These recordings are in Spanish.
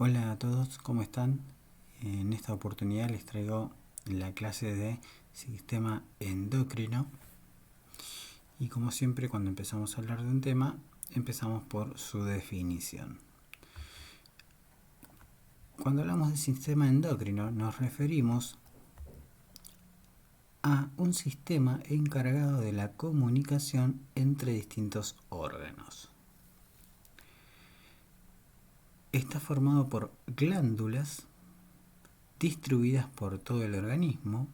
Hola a todos, ¿cómo están? En esta oportunidad les traigo la clase de sistema endocrino y como siempre cuando empezamos a hablar de un tema empezamos por su definición. Cuando hablamos de sistema endocrino nos referimos a un sistema encargado de la comunicación entre distintos órganos. Está formado por glándulas distribuidas por todo el organismo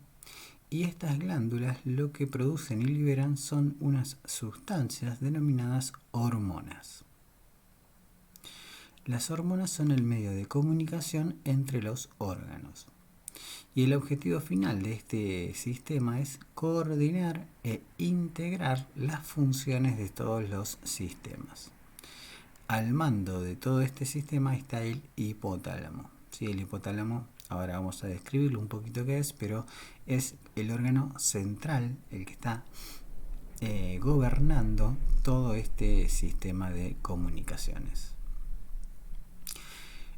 y estas glándulas lo que producen y liberan son unas sustancias denominadas hormonas. Las hormonas son el medio de comunicación entre los órganos y el objetivo final de este sistema es coordinar e integrar las funciones de todos los sistemas. Al mando de todo este sistema está el hipotálamo. Sí, el hipotálamo, ahora vamos a describirlo un poquito qué es, pero es el órgano central, el que está gobernando todo este sistema de comunicaciones.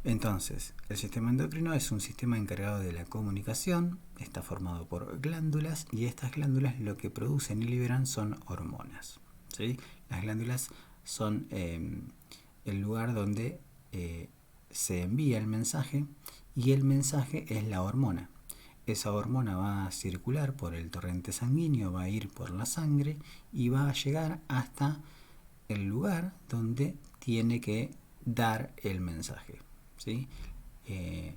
Entonces, el sistema endocrino es un sistema encargado de la comunicación, está formado por glándulas y estas glándulas lo que producen y liberan son hormonas. ¿Sí? Las glándulas son el lugar donde se envía el mensaje y el mensaje es la hormona. Esa hormona va a circular por el torrente sanguíneo, va a ir por la sangre y va a llegar hasta el lugar donde tiene que dar el mensaje. ¿Sí?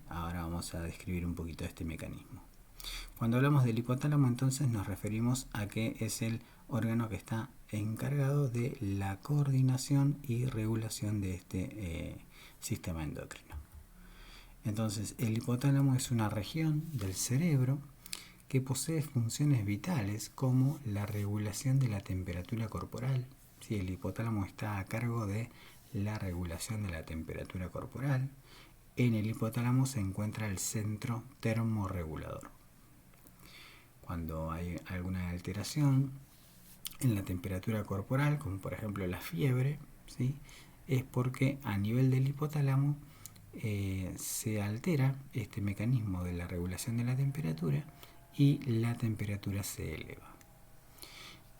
Ahora vamos a describir un poquito este mecanismo. Cuando hablamos del hipotálamo, entonces nos referimos a que es el órgano que está encargado de la coordinación y regulación de este sistema endocrino. Entonces, el hipotálamo es una región del cerebro que posee funciones vitales como la regulación de la temperatura corporal. Sí, el hipotálamo está a cargo de la regulación de la temperatura corporal. En el hipotálamo se encuentra el centro termorregulador. Cuando hay alguna alteración en la temperatura corporal, como por ejemplo la fiebre, ¿sí? Es porque a nivel del hipotálamo se altera este mecanismo de la regulación de la temperatura y la temperatura se eleva.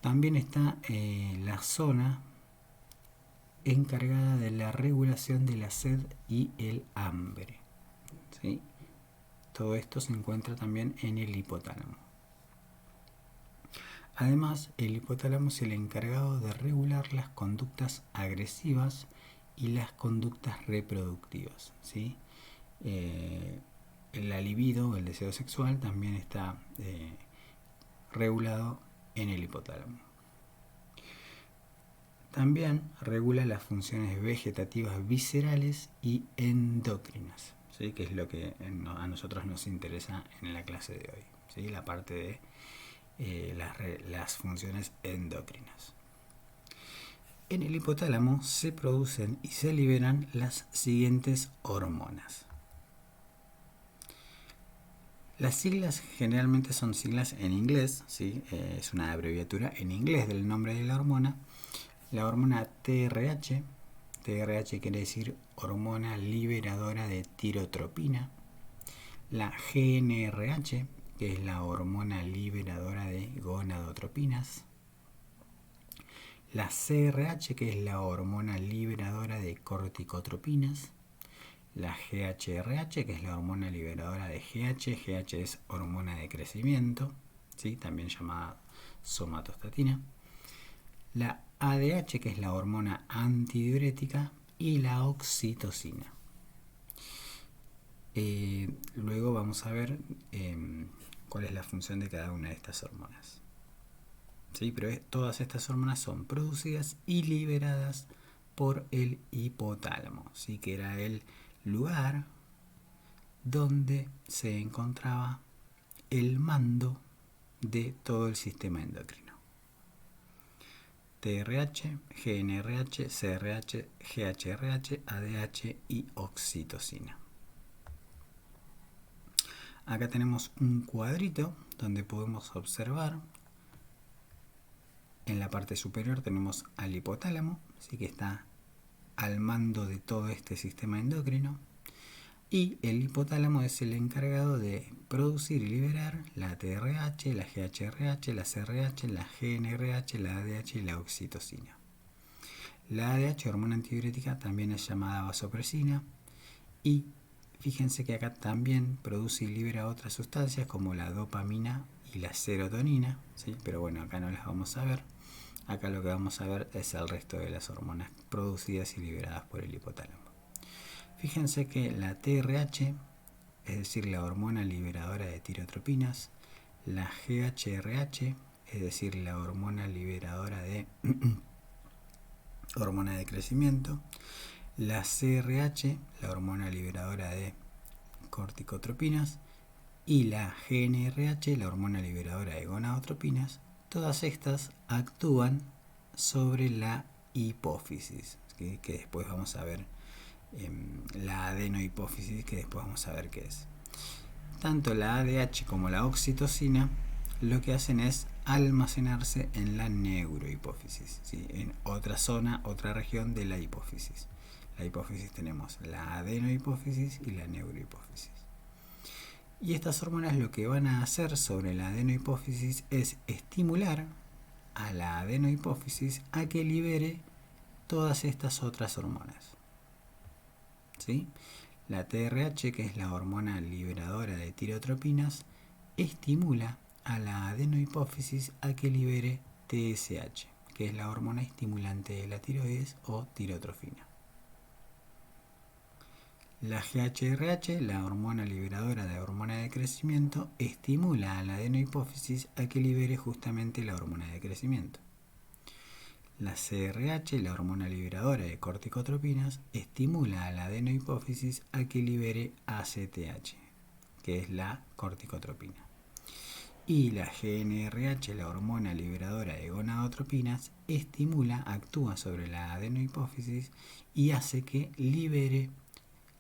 También está la zona encargada de la regulación de la sed y el hambre. ¿Sí? Todo esto se encuentra también en el hipotálamo. Además, el hipotálamo es el encargado de regular las conductas agresivas y las conductas reproductivas. ¿Sí? La libido, el deseo sexual, también está regulado en el hipotálamo. También regula las funciones vegetativas viscerales y endocrinas, ¿sí? Que es lo que a nosotros nos interesa en la clase de hoy, ¿sí? La parte de las funciones endocrinas. En el hipotálamo se producen y se liberan las siguientes hormonas. Las siglas generalmente son siglas en inglés, ¿sí? Es una abreviatura en inglés del nombre de la hormona. La hormona TRH, TRH quiere decir hormona liberadora de tirotropina. La GnRH, que es la hormona liberadora de gonadotropinas. La CRH, que es la hormona liberadora de corticotropinas. La GHRH, que es la hormona liberadora de GH. GH es hormona de crecimiento, ¿sí? También llamada somatostatina. La ADH, que es la hormona antidiurética, y la oxitocina. Luego vamos a ver cuál es la función de cada una de estas hormonas. ¿Sí? Pero todas estas hormonas son producidas y liberadas por el hipotálamo, ¿sí? Que era el lugar donde se encontraba el mando de todo el sistema endocrino. TRH, GnRH, CRH, GHRH, ADH y oxitocina. Acá tenemos un cuadrito donde podemos observar. En la parte superior tenemos al hipotálamo, así que está al mando de todo este sistema endocrino. Y el hipotálamo es el encargado de producir y liberar la TRH, la GHRH, la CRH, la GNRH, la ADH y la oxitocina. La ADH, hormona antidiurética, también es llamada vasopresina, y fíjense que acá también produce y libera otras sustancias como la dopamina y la serotonina, ¿sí? Pero bueno, acá no las vamos a ver. Acá lo que vamos a ver es el resto de las hormonas producidas y liberadas por el hipotálamo. Fíjense que la TRH, es decir, la hormona liberadora de tirotropinas, la GHRH, es decir, la hormona liberadora de hormona de crecimiento, la CRH, la hormona liberadora de corticotropinas, y la GNRH, la hormona liberadora de gonadotropinas, todas estas actúan sobre la hipófisis, que después vamos a ver, la adenohipófisis, que después vamos a ver qué es. Tanto la ADH como la oxitocina lo que hacen es almacenarse en la neurohipófisis, ¿sí? En otra zona, otra región de la hipófisis. La hipófisis tenemos la adenohipófisis y la neurohipófisis. Y estas hormonas lo que van a hacer sobre la adenohipófisis es estimular a la adenohipófisis a que libere todas estas otras hormonas, ¿sí? La TRH, que es la hormona liberadora de tirotropinas, estimula a la adenohipófisis a que libere TSH, que es la hormona estimulante de la tiroides o tirotrofina. La GHRH, la hormona liberadora de hormona de crecimiento, estimula a la adenohipófisis a que libere justamente la hormona de crecimiento. La CRH, la hormona liberadora de corticotropinas, estimula a la adenohipófisis a que libere ACTH, que es la corticotropina. Y la GNRH, la hormona liberadora de gonadotropinas, actúa sobre la adenohipófisis y hace que libere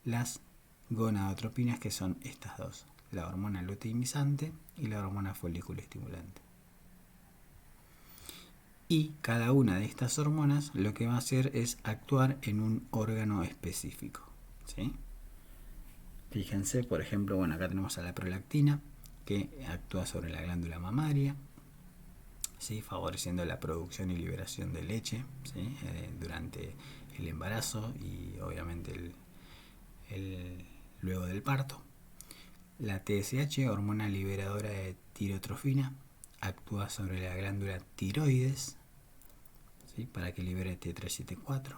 las gonadotropinas, que son estas dos, la hormona luteinizante y la hormona folículo estimulante. Y cada una de estas hormonas lo que va a hacer es actuar en un órgano específico, ¿sí? Fíjense, por ejemplo, bueno, acá tenemos a la prolactina, que actúa sobre la glándula mamaria, ¿sí? Favoreciendo la producción y liberación de leche, ¿sí? Durante el embarazo y obviamente luego del parto. La TSH, hormona liberadora de tirotrofina, actúa sobre la glándula tiroides, ¿sí? Para que libere T3 y T4.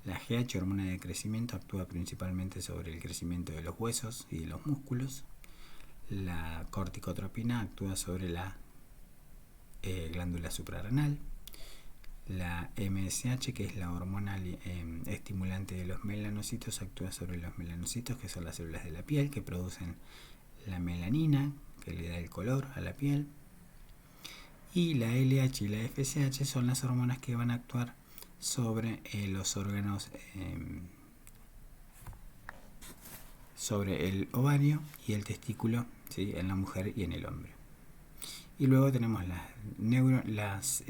La GH, hormona de crecimiento, actúa principalmente sobre el crecimiento de los huesos y de los músculos. La corticotropina actúa sobre la glándula suprarrenal. La MSH, que es la hormona estimulante de los melanocitos, actúa sobre los melanocitos, que son las células de la piel que producen la melanina, que le da el color a la piel. Y la LH y la FSH son las hormonas que van a actuar sobre los órganos, sobre el ovario y el testículo, ¿sí? En la mujer y en el hombre. Y luego tenemos las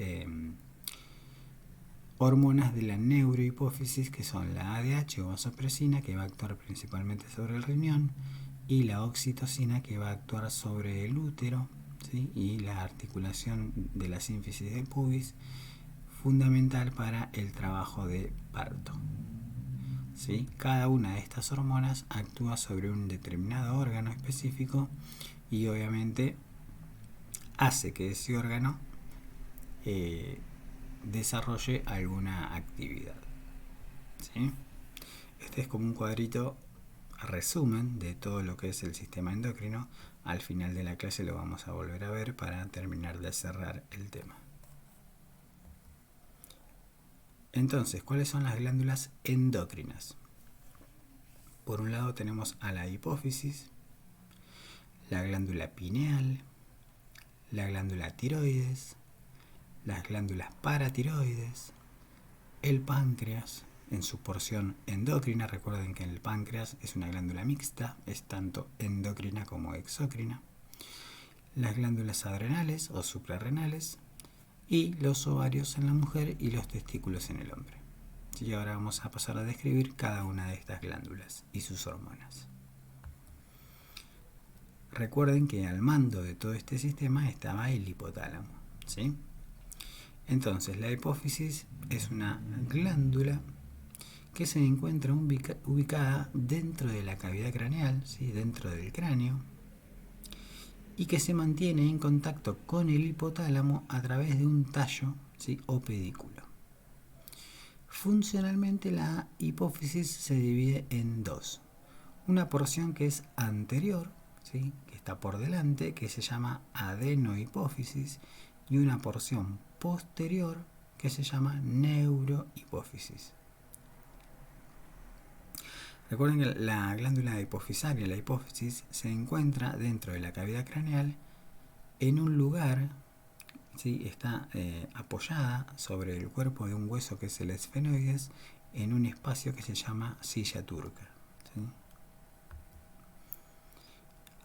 hormonas de la neurohipófisis, que son la ADH o vasopresina, que va a actuar principalmente sobre el riñón, y la oxitocina, que va a actuar sobre el útero, ¿sí? Y la articulación de la sínfisis de pubis, fundamental para el trabajo de parto, ¿sí? Cada una de estas hormonas actúa sobre un determinado órgano específico y obviamente hace que ese órgano desarrolle alguna actividad, ¿sí? Este es como un cuadrito resumen de todo lo que es el sistema endocrino. Al final de la clase lo vamos a volver a ver para terminar de cerrar el tema. Entonces, ¿cuáles son las glándulas endocrinas? Por un lado tenemos a la hipófisis, la glándula pineal, la glándula tiroides, las glándulas paratiroides, el páncreas en su porción endocrina. Recuerden que el páncreas es una glándula mixta, es tanto endocrina como exócrina, las glándulas adrenales o suprarrenales y los ovarios en la mujer y los testículos en el hombre. ¿sí? Ahora vamos a pasar a describir cada una de estas glándulas y sus hormonas. Recuerden que al mando de todo este sistema estaba el hipotálamo, ¿sí? Entonces, la hipófisis es una glándula que se encuentra ubicada dentro de la cavidad craneal, ¿sí? Dentro del cráneo, y que se mantiene en contacto con el hipotálamo a través de un tallo, ¿sí? O pedículo. Funcionalmente, la hipófisis se divide en dos. Una porción que es anterior, ¿sí? Que está por delante, que se llama adenohipófisis, y una porción posterior que se llama neurohipófisis. Recuerden que la glándula hipofisaria, la hipófisis, se encuentra dentro de la cavidad craneal en un lugar, ¿sí? Está apoyada sobre el cuerpo de un hueso que es el esfenoides, en un espacio que se llama silla turca, ¿sí?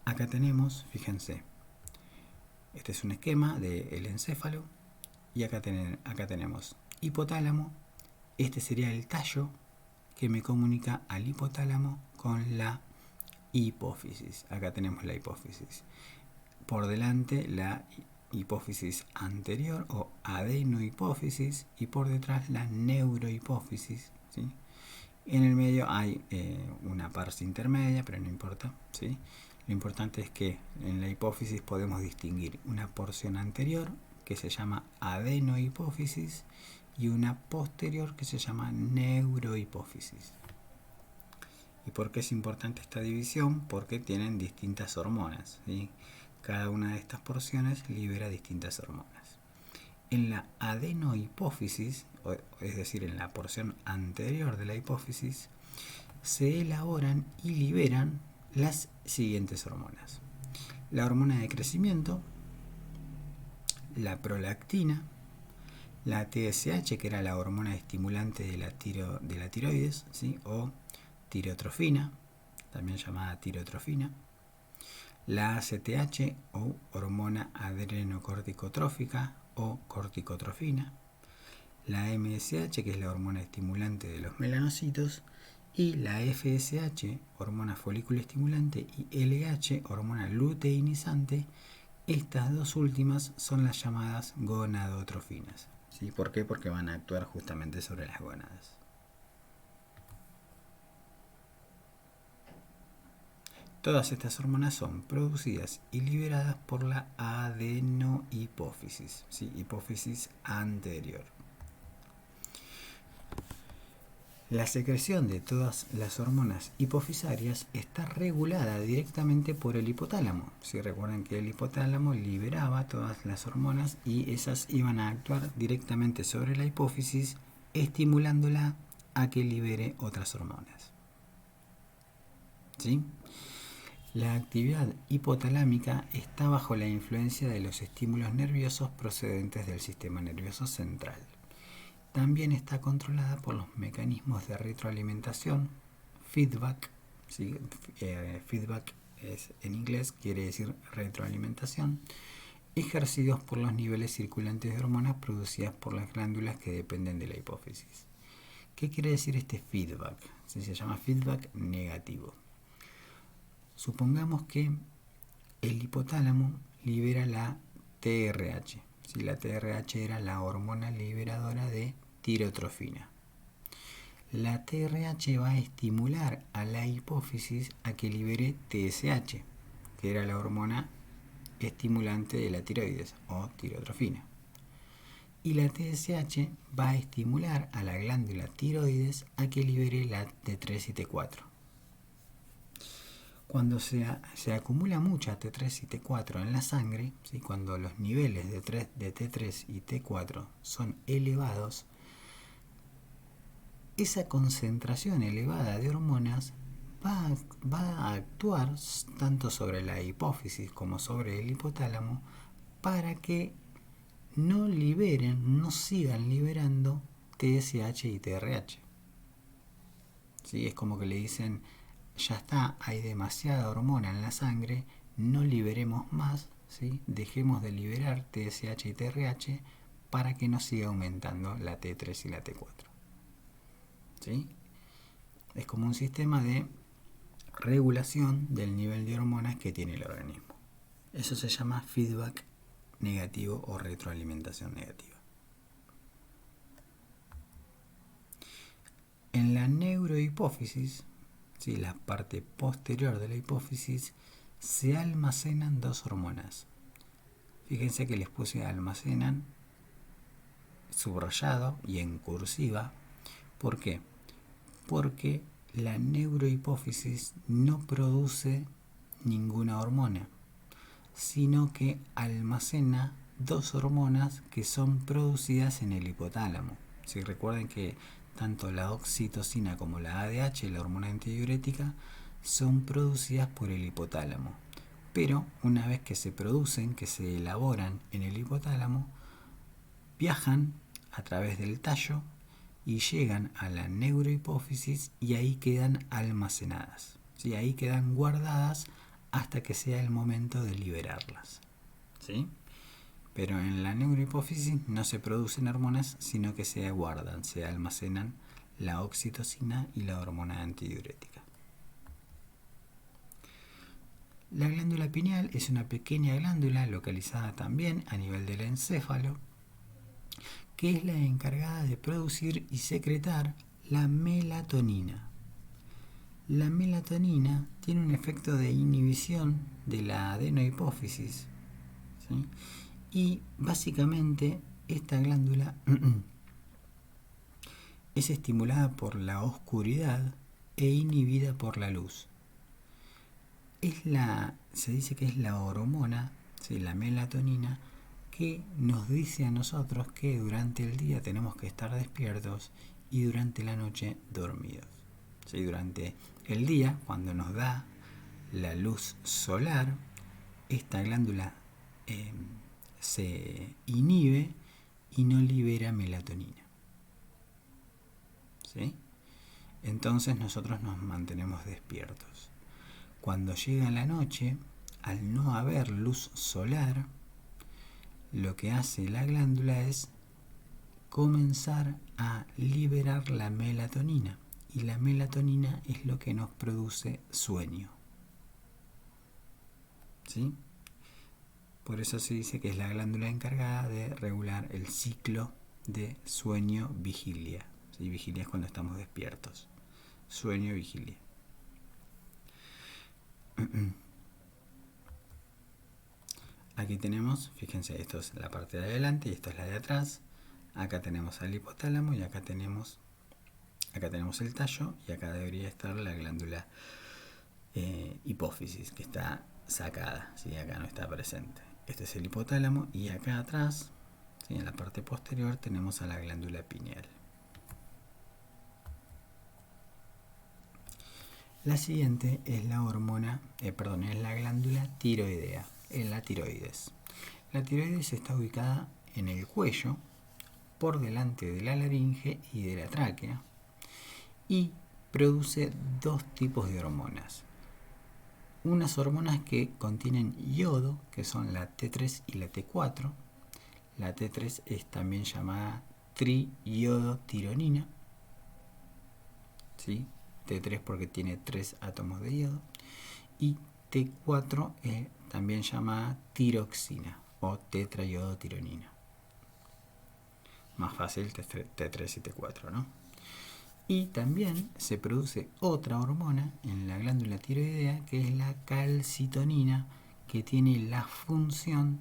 Acá tenemos, fíjense, este es un esquema del encéfalo, y acá tenemos hipotálamo. Este sería el tallo que me comunica al hipotálamo con la hipófisis. Acá tenemos la hipófisis. Por delante la hipófisis anterior o adenohipófisis, y por detrás la neurohipófisis, ¿sí? En el medio hay una parte intermedia, pero no importa, ¿sí? Lo importante es que en la hipófisis podemos distinguir una porción anterior que se llama adenohipófisis y una posterior que se llama neurohipófisis. ¿Y por qué es importante esta división? Porque tienen distintas hormonas, ¿sí? Cada una de estas porciones libera distintas hormonas. En la adenohipófisis, es decir, en la porción anterior de la hipófisis, se elaboran y liberan las siguientes hormonas: la hormona de crecimiento, la prolactina, la TSH, que era la hormona estimulante de la tiroides, ¿sí? O tirotrofina, también llamada tirotrofina, la ACTH o hormona adrenocorticotrófica o corticotrofina, la MSH, que es la hormona estimulante de los melanocitos, y la FSH, hormona folículo estimulante, y LH, hormona luteinizante. Estas dos últimas son las llamadas gonadotrofinas, ¿sí? ¿Por qué? Porque van a actuar justamente sobre las gónadas. Todas estas hormonas son producidas y liberadas por la adenohipófisis, ¿sí? Hipófisis anterior. La secreción de todas las hormonas hipofisarias está regulada directamente por el hipotálamo. Si recuerdan que el hipotálamo liberaba todas las hormonas y esas iban a actuar directamente sobre la hipófisis, estimulándola a que libere otras hormonas, ¿sí? La actividad hipotalámica está bajo la influencia de los estímulos nerviosos procedentes del sistema nervioso central. También está controlada por los mecanismos de retroalimentación, feedback, ¿sí? Feedback es, en inglés quiere decir retroalimentación, ejercidos por los niveles circulantes de hormonas producidas por las glándulas que dependen de la hipófisis. ¿Qué quiere decir este feedback? Se llama feedback negativo. Supongamos que el hipotálamo libera la TRH. Si la TRH era la hormona liberadora de tirotrofina. La TRH va a estimular a la hipófisis a que libere TSH, que era la hormona estimulante de la tiroides o tirotrofina. Y la TSH va a estimular a la glándula tiroides a que libere la T3 y T4. Cuando se acumula mucha T3 y T4 en la sangre, ¿sí? Cuando los niveles de T3 y T4 son elevados, esa concentración elevada de hormonas va a actuar tanto sobre la hipófisis como sobre el hipotálamo para que no sigan liberando TSH y TRH. ¿Sí? Es como que le dicen: ya está, hay demasiada hormona en la sangre, no liberemos más, ¿sí? Dejemos de liberar TSH y TRH para que no siga aumentando la T3 y la T4. ¿sí? Es como un sistema de regulación del nivel de hormonas que tiene el organismo. Eso se llama feedback negativo o retroalimentación negativa. En la neurohipófisis, ¿sí?, la parte posterior de la hipófisis, se almacenan dos hormonas. Fíjense que les puse almacenan subrayado y en cursiva. ¿Por qué? Porque la neurohipófisis no produce ninguna hormona, sino que almacena dos hormonas que son producidas en el hipotálamo. Si recuerden que tanto la oxitocina como la ADH, la hormona antidiurética, son producidas por el hipotálamo. Pero una vez que se producen, que se elaboran en el hipotálamo, viajan a través del tallo y llegan a la neurohipófisis y ahí quedan almacenadas. ¿Sí? Ahí quedan guardadas hasta que sea el momento de liberarlas. ¿Sí? Pero en la neurohipófisis no se producen hormonas, sino que se guardan, se almacenan la oxitocina y la hormona antidiurética. La glándula pineal es una pequeña glándula localizada también a nivel del encéfalo, que es la encargada de producir y secretar la melatonina. La melatonina tiene un efecto de inhibición de la adenohipófisis, ¿sí? Y básicamente esta glándula es estimulada por la oscuridad e inhibida por la luz. Se dice que es la hormona, ¿sí?, la melatonina, que nos dice a nosotros que durante el día tenemos que estar despiertos y durante la noche dormidos. ¿Sí? Durante el día, cuando nos da la luz solar, esta glándula se inhibe y no libera melatonina. ¿Sí? Entonces nosotros nos mantenemos despiertos. Cuando llega la noche, al no haber luz solar, lo que hace la glándula es comenzar a liberar la melatonina. Y la melatonina es lo que nos produce sueño. ¿Sí? Por eso se dice que es la glándula encargada de regular el ciclo de sueño-vigilia. ¿Sí? Vigilia es cuando estamos despiertos. Sueño-vigilia. Aquí tenemos, fíjense, esto es la parte de adelante y esto es la de atrás. Acá tenemos al hipotálamo y acá tenemos el tallo, y acá debería estar la glándula hipófisis, que está sacada, ¿sí? Acá no está presente. Este es el hipotálamo y acá atrás, ¿sí?, en la parte posterior, tenemos a la glándula pineal. La siguiente es la es la glándula tiroidea, en la tiroides. La tiroides está ubicada en el cuello, por delante de la laringe y de la tráquea, y produce dos tipos de hormonas. Unas hormonas que contienen yodo, que son la T3 y la T4. La T3 es también llamada triiodotironina, ¿sí? T3 porque tiene 3 átomos de yodo, y T4 es también llamada tiroxina o tetraiodotironina. Más fácil T3 y T4, ¿no? Y también se produce otra hormona en la glándula tiroidea, que es la calcitonina, que tiene la función,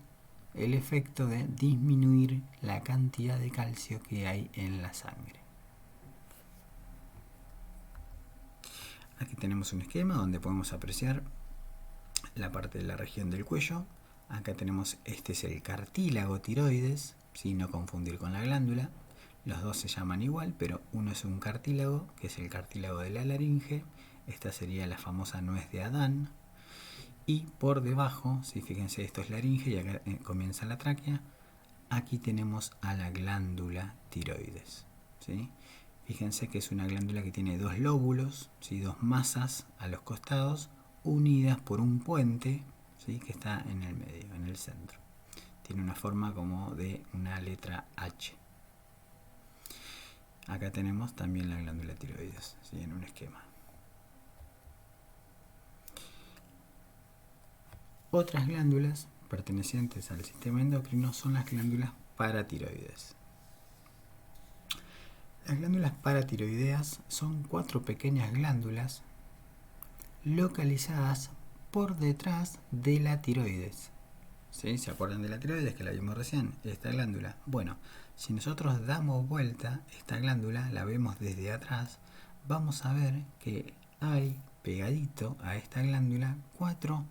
el efecto de disminuir la cantidad de calcio que hay en la sangre. Aquí tenemos un esquema donde podemos apreciar la parte de la región del cuello. Acá tenemos, este es el cartílago tiroides, ¿sí? No confundir con la glándula. Los dos se llaman igual, pero uno es un cartílago, que es el cartílago de la laringe. Esta sería la famosa nuez de Adán. Y por debajo, ¿sí?, fíjense, esto es laringe y acá comienza la tráquea. Aquí tenemos a la glándula tiroides, ¿sí? Fíjense que es una glándula que tiene dos lóbulos, ¿sí?, dos masas a los costados, unidas por un puente, ¿sí?, que está en el medio, en el centro. Tiene una forma como de una letra H. acá tenemos también la glándula tiroides, ¿sí? En un esquema. Otras glándulas pertenecientes al sistema endocrino son las glándulas paratiroides. Las glándulas paratiroideas son 4 pequeñas glándulas localizadas por detrás de la tiroides. ¿Sí? ¿Se acuerdan de la tiroides que la vimos recién? Esta glándula. Bueno, si nosotros damos vuelta esta glándula, la vemos desde atrás, vamos a ver que hay pegadito a esta glándula 4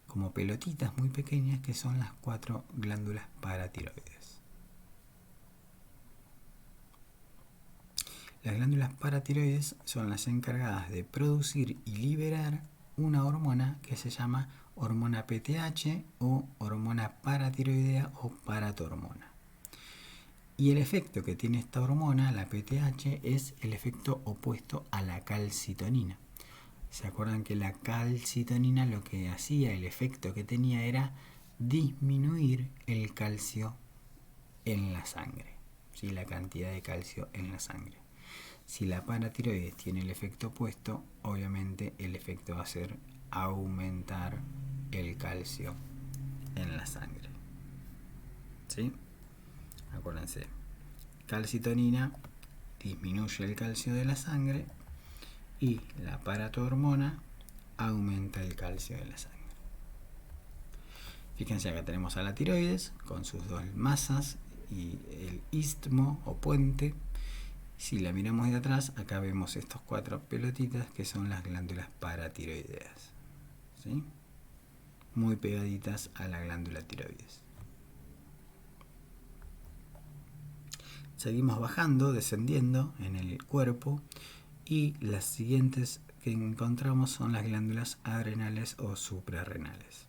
como pelotitas muy pequeñas que son las 4 glándulas paratiroides. Las glándulas paratiroides son las encargadas de producir y liberar una hormona que se llama hormona PTH o hormona paratiroidea o paratormona. Y el efecto que tiene esta hormona, la PTH, es el efecto opuesto a la calcitonina. ¿Se acuerdan que la calcitonina lo que hacía, el efecto que tenía era disminuir el calcio en la sangre? ¿Sí? La cantidad de calcio en la sangre. Si la paratiroides tiene el efecto opuesto, obviamente el efecto va a ser aumentar el calcio en la sangre. ¿Sí? Acuérdense, calcitonina disminuye el calcio de la sangre y la paratormona aumenta el calcio de la sangre. Fíjense, acá tenemos a la tiroides con sus 2 masas y el istmo o puente. Si la miramos de atrás, acá vemos estos 4 pelotitas que son las glándulas paratiroideas, ¿sí? Muy pegaditas a la glándula tiroides. Seguimos bajando, descendiendo en el cuerpo y las siguientes que encontramos son las glándulas adrenales o suprarrenales.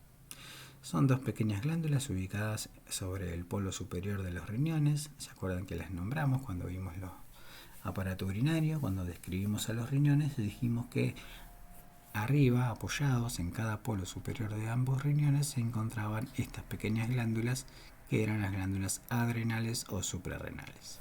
Son 2 pequeñas glándulas ubicadas sobre el polo superior de los riñones. ¿Se acuerdan que las nombramos cuando vimos los aparato urinario? Cuando describimos a los riñones dijimos que arriba, apoyados en cada polo superior de ambos riñones, se encontraban estas pequeñas glándulas que eran las glándulas adrenales o suprarrenales.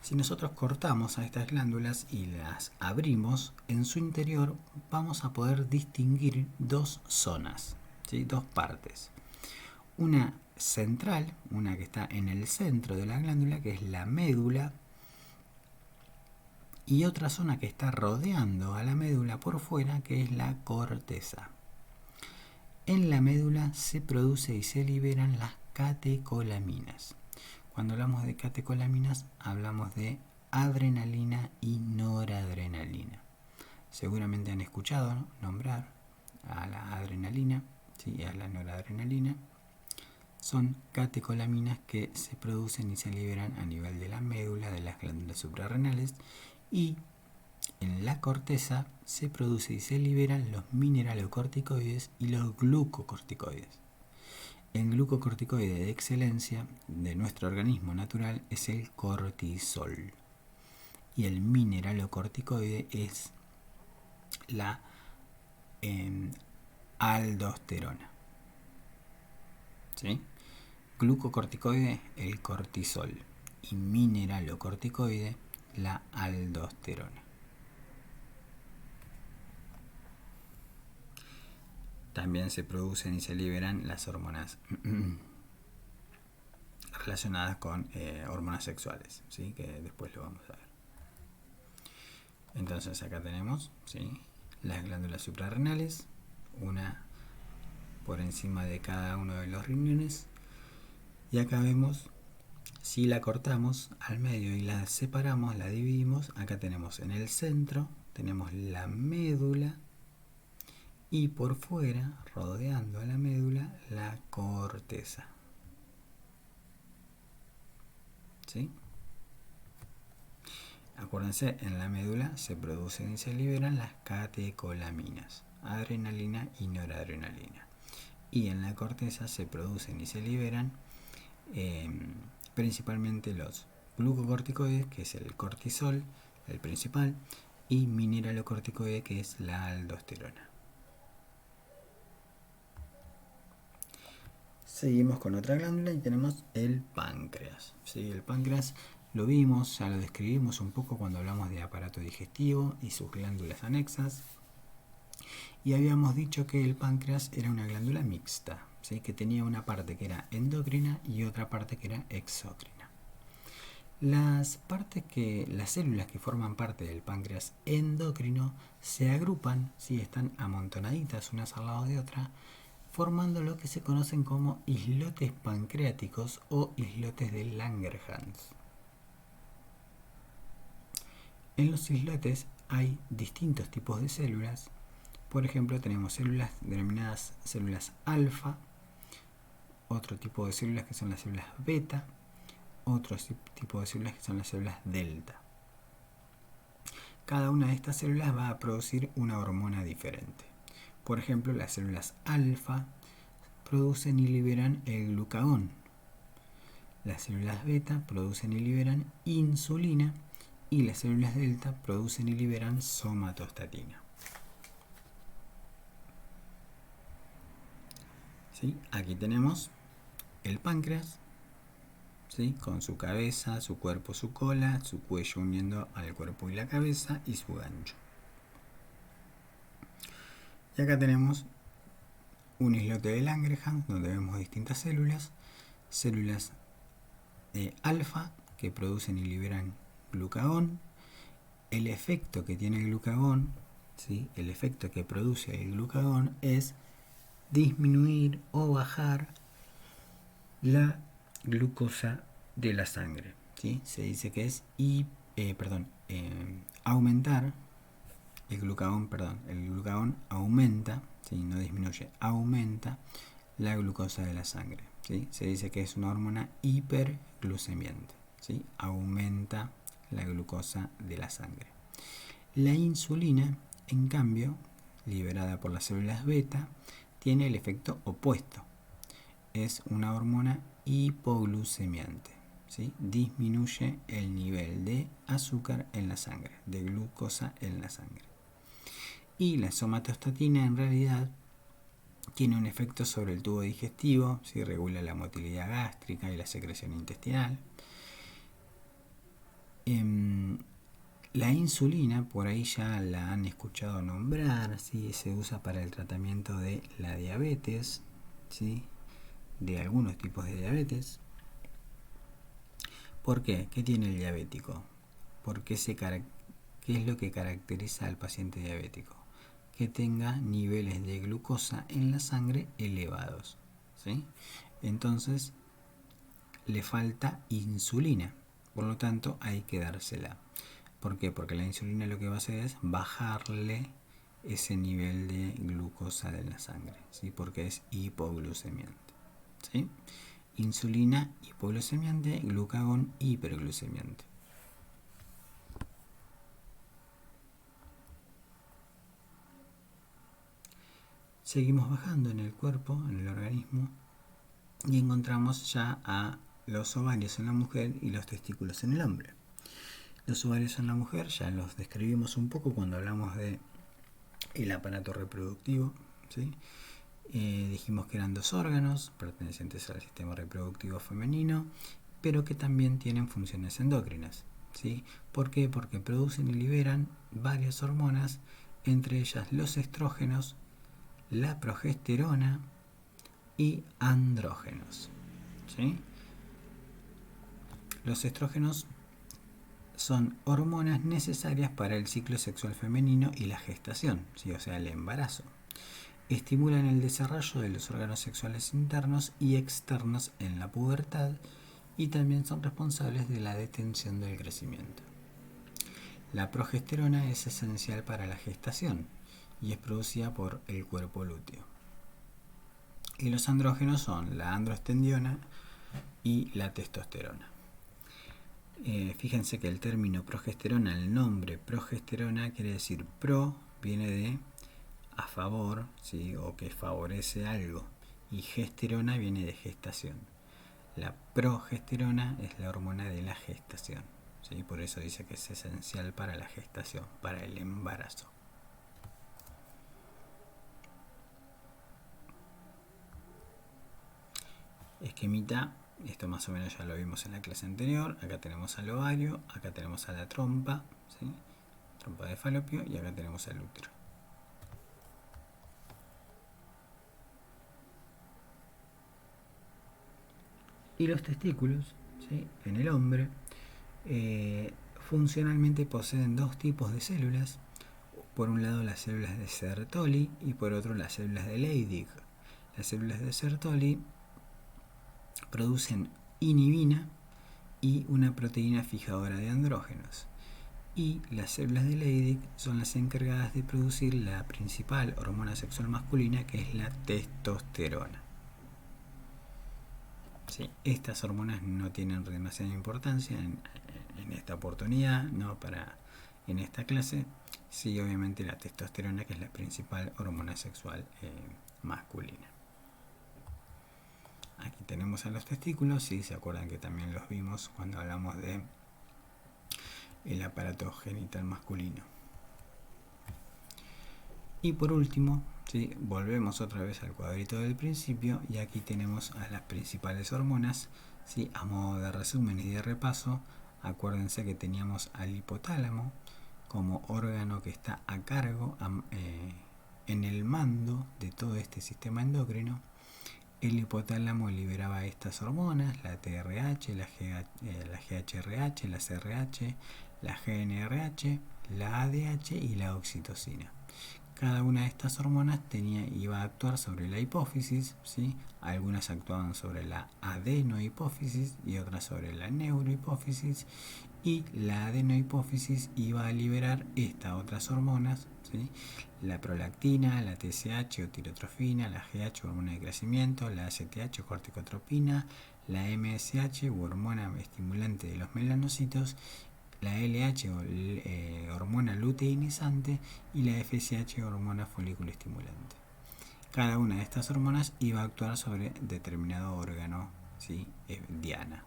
Si nosotros cortamos a estas glándulas y las abrimos, en su interior vamos a poder distinguir 2 zonas, ¿sí? 2 partes. Una central, una que está en el centro de la glándula, que es la médula, y otra zona que está rodeando a la médula por fuera, que es la corteza. En la médula se produce y se liberan las catecolaminas. Cuando hablamos de catecolaminas, hablamos de adrenalina y noradrenalina. Seguramente han escuchado, ¿no?, nombrar a la adrenalina, ¿sí?, y a la noradrenalina. Son catecolaminas que se producen y se liberan a nivel de la médula, de las glándulas suprarrenales, y en la corteza se produce y se liberan los mineralocorticoides y los glucocorticoides. El glucocorticoide de excelencia de nuestro organismo natural es el cortisol. Y el mineralocorticoide es la aldosterona. ¿Sí? Glucocorticoide, el cortisol. Y mineralocorticoide, la aldosterona. También se producen y se liberan las hormonas relacionadas con hormonas sexuales, ¿sí?, que después lo vamos a ver. Entonces acá tenemos, ¿sí?, las glándulas suprarrenales, una por encima de cada uno de los riñones, y acá vemos, si la cortamos al medio y la separamos, la dividimos, acá tenemos en el centro, tenemos la médula, y por fuera, rodeando a la médula, la corteza. ¿Sí? Acuérdense, en la médula se producen y se liberan las catecolaminas, adrenalina y noradrenalina. Y en la corteza se producen y se liberan principalmente los glucocorticoides, que es el cortisol, el principal, y mineralocorticoide, que es la aldosterona. Seguimos con otra glándula y tenemos el páncreas. ¿Sí? El páncreas lo vimos, ya lo describimos un poco cuando hablamos de aparato digestivo y sus glándulas anexas. Y habíamos dicho que el páncreas era una glándula mixta, ¿sí? Que tenía una parte que era endocrina y otra parte que era exócrina. Las células que forman parte del páncreas endocrino se agrupan, ¿sí? Están amontonaditas unas al lado de otra, formando lo que se conocen como islotes pancreáticos o islotes de Langerhans. En los islotes hay distintos tipos de células. Por ejemplo, tenemos células denominadas células alfa, otro tipo de células que son las células beta, otro tipo de células que son las células delta. Cada una de estas células va a producir una hormona diferente. Por ejemplo, las células alfa producen y liberan el glucagón. Las células beta producen y liberan insulina y las células delta producen y liberan somatostatina. ¿Sí? Aquí tenemos el páncreas, ¿sí? Con su cabeza, su cuerpo, su cola, su cuello uniendo al cuerpo y la cabeza y su gancho. Y acá tenemos un islote de Langerhans donde vemos distintas células alfa que producen y liberan glucagón. El efecto que tiene el glucagón, ¿sí? El efecto que produce el glucagón es disminuir o bajar la glucosa de la sangre, ¿sí? Se dice que es aumentar el glucagón aumenta, ¿sí? No disminuye, aumenta la glucosa de la sangre, ¿sí? Se dice que es una hormona hiperglucemiante, ¿sí? Aumenta la glucosa de la sangre. La insulina, en cambio, liberada por las células beta, tiene el efecto opuesto. Es una hormona hipoglucemiante, ¿sí? Disminuye el nivel de azúcar en la sangre, de glucosa en la sangre. Y la somatostatina en realidad tiene un efecto sobre el tubo digestivo, ¿sí? Regula la motilidad gástrica y la secreción intestinal. La insulina, por ahí ya la han escuchado nombrar, ¿sí? Se usa para el tratamiento de la diabetes, ¿sí? De algunos tipos de diabetes. ¿Por qué? ¿Qué tiene el diabético? ¿Qué es lo que caracteriza al paciente diabético? Que tenga niveles de glucosa en la sangre elevados, ¿sí? Entonces le falta insulina, por lo tanto hay que dársela. ¿Por qué? Porque la insulina lo que va a hacer es bajarle ese nivel de glucosa de la sangre, ¿sí? Porque es hipoglucemiante, ¿sí? Insulina hipoglucemiante, glucagón hiperglucemiante. Seguimos bajando en el cuerpo, en el organismo, y encontramos ya a los ovarios en la mujer y los testículos en el hombre. Los ovarios en la mujer ya los describimos un poco cuando hablamos de el aparato reproductivo, ¿sí? Dijimos que eran dos órganos pertenecientes al sistema reproductivo femenino, pero que también tienen funciones endocrinas, ¿sí? ¿Por qué? Porque producen y liberan varias hormonas, entre ellas los estrógenos, la progesterona y andrógenos, ¿sí? Los estrógenos son hormonas necesarias para el ciclo sexual femenino y la gestación, ¿sí? O sea, el embarazo. Estimulan el desarrollo de los órganos sexuales internos y externos en la pubertad y también son responsables de la detención del crecimiento. La progesterona es esencial para la gestación y es producida por el cuerpo lúteo. Y los andrógenos son la androstendiona y la testosterona. Fíjense que el término progesterona, el nombre progesterona quiere decir pro, viene de a favor, ¿sí? O que favorece algo, y gesterona viene de gestación. La progesterona es la hormona de la gestación, ¿sí? Por eso dice que es esencial para la gestación, para el embarazo. Esquemita Esto más o menos ya lo vimos en la clase anterior. Acá tenemos al ovario, acá tenemos a la trompa, ¿sí? Trompa de falopio, y acá tenemos al útero. Y los testículos, ¿sí? En el hombre funcionalmente poseen dos tipos de células. Por un lado las células de Sertoli y por otro las células de Leydig. Las células de Sertoli producen inhibina y una proteína fijadora de andrógenos. Y las células de Leydig son las encargadas de producir la principal hormona sexual masculina, que es la testosterona. ¿Sí? Estas hormonas no tienen demasiada importancia en esta oportunidad, no en esta clase. Sí, obviamente la testosterona, que es la principal hormona sexual masculina. Aquí tenemos a los testículos, si se acuerdan que también los vimos cuando hablamos de el aparato genital masculino. Y por último, ¿sí? Volvemos otra vez al cuadrito del principio y aquí tenemos a las principales hormonas, ¿sí? A modo de resumen y de repaso, acuérdense que teníamos al hipotálamo como órgano que está a cargo en el mando de todo este sistema endocrino. El hipotálamo liberaba estas hormonas, la TRH, la GHRH, la CRH, la GnRH, la ADH y la oxitocina. Cada una de estas hormonas iba a actuar sobre la hipófisis, ¿sí? Algunas actuaban sobre la adenohipófisis y otras sobre la neurohipófisis, y la adenohipófisis iba a liberar estas otras hormonas, ¿sí? La prolactina, la TSH o tirotrofina, la GH hormona de crecimiento, la ACTH o corticotropina, la MSH u hormona estimulante de los melanocitos, la LH o hormona luteinizante y la FSH hormona folículo estimulante. Cada una de estas hormonas iba a actuar sobre determinado órgano, ¿sí? Diana.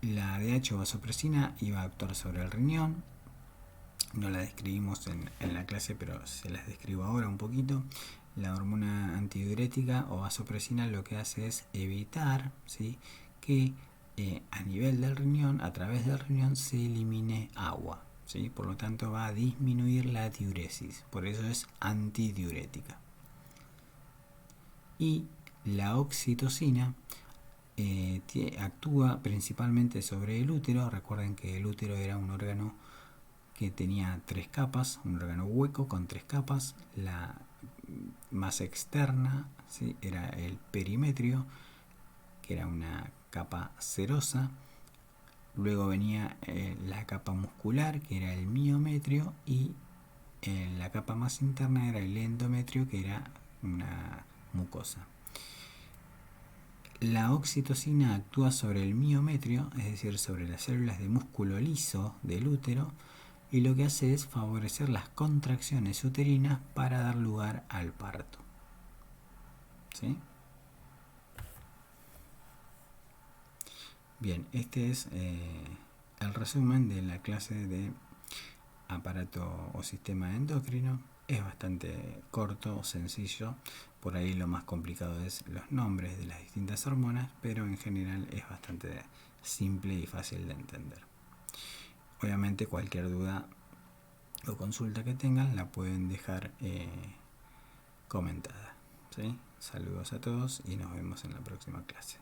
La ADH o vasopresina iba a actuar sobre el riñón. No la describimos en la clase, pero se las describo ahora un poquito. La hormona antidiurética o vasopresina lo que hace es evitar, ¿sí? que a nivel del riñón, a través del riñón, se elimine agua, ¿sí? Por lo tanto va a disminuir la diuresis, por eso es antidiurética. Y la oxitocina actúa principalmente sobre el útero. Recuerden que el útero era un órgano que tenía tres capas, un órgano hueco con tres capas. La más externa, ¿sí? Era el perimetrio, que era una capa serosa. Luego venía la capa muscular, que era el miometrio, y la capa más interna era el endometrio, que era una mucosa. La oxitocina actúa sobre el miometrio, es decir, sobre las células de músculo liso del útero, y lo que hace es favorecer las contracciones uterinas para dar lugar al parto. ¿Sí? Bien, este es el resumen de la clase de aparato o sistema endocrino. Es bastante corto, sencillo. Por ahí lo más complicado es los nombres de las distintas hormonas, pero en general es bastante simple y fácil de entender. Obviamente cualquier duda o consulta que tengan la pueden dejar comentada. ¿Sí? Saludos a todos y nos vemos en la próxima clase.